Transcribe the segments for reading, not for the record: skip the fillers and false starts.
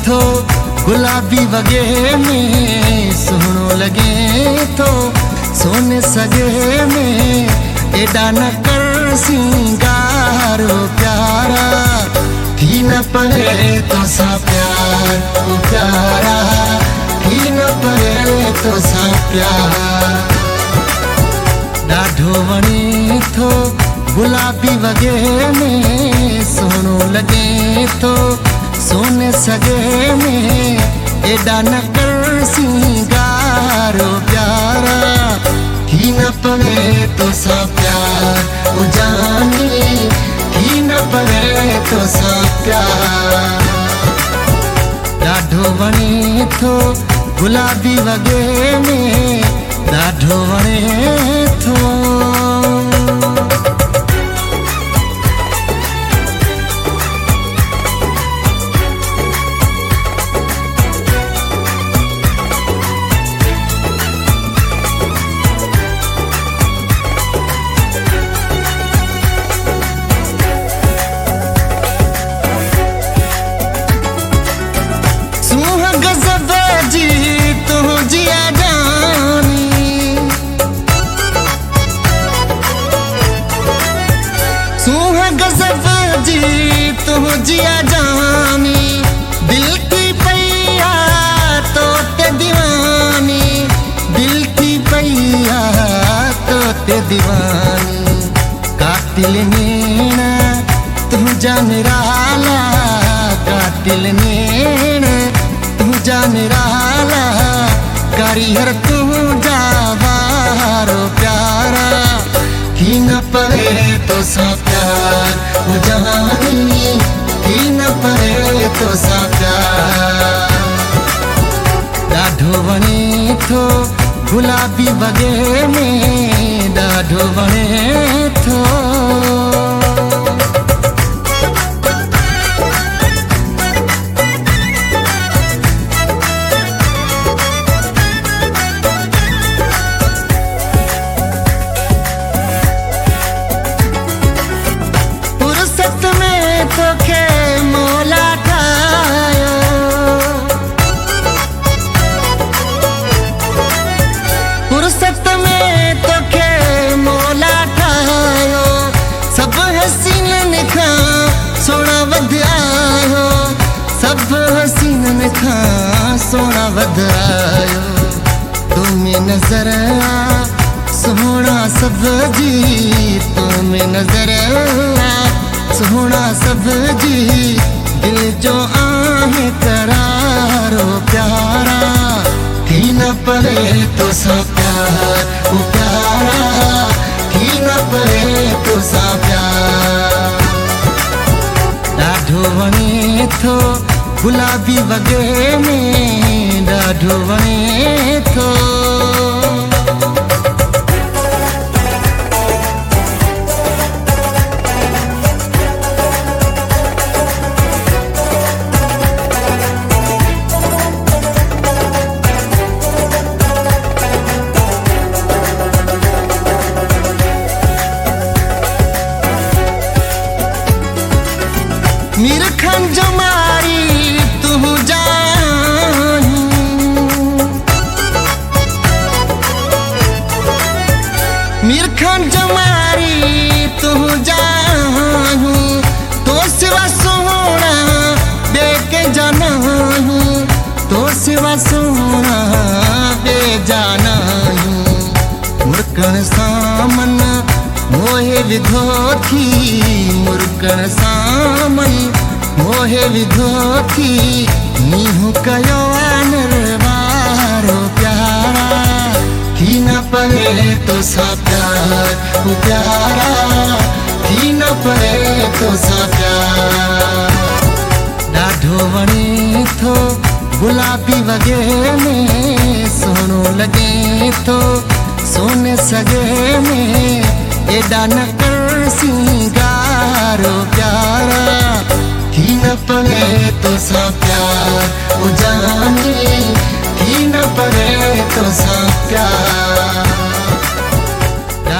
थो गुलाबी वगे में सोहणो लगे थो सोने सगे में एडा न कर सिंगारो प्यारा थी न परे तो सा प्यार ओ प्यारा थी न परे तो सा प्यार ॾाढो वणे थो गुलाबी वगे में सोहणो लगे थो सोने सगे में एडा न कर सिंगारो प्यारा थी न पवे तो सा प्यार ओ जानी थी न पवे तो सा प्यार ॾाढो वणे थो गुलाबी वगे में ॾाढो वणे थो जिया जानी दिल की पैया तो ते दीवानी दिल की पैया तो ते दीवानी कातिल नैना तू जान राला कातिल नैना तू जान राला कारीगर तू जावारो प्यारा थी न पवे तो सा प्यार ओ जानी थी न पवे तो सा प्यार ॾाढो वणे थो गुलाबी वगे में ॾाढो वणे थो सोना वधायो तुम्हें नजर सोना सब जी तुम्हें नजर सोना सब जी दिल जो आहे करारो प्यारा थी न पवे तो सा प्यार ओ प्यारा थी न पवे तो सा प्यार ॾाढो वणे थो गुलाबी वगे में ॾाढो वणे थो मीरखन जमारी तू जानी मीरखन जमारी तू जानी तो सिवा सोना बेके जाना तो सिवा सोना बे जाना मुर्कन सामन मोहे विधो थी मुर्कन सामन मोहे विधो थी नीहू कयो नरवारो प्यारा थी न पवे तो सा प्यार ओ प्यारा थी न पवे तो सा प्यार ॾाढो वणे थो गुलाबी वगे में सोहणो लगे थो सोने सगे में एडा न कर सिंगारो प्यारा थी न पवे तो सा प्यार ओ जानी थी न पवे तो सा प्यार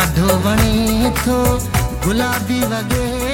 ॾाढो वणे थो गुलाबी वगे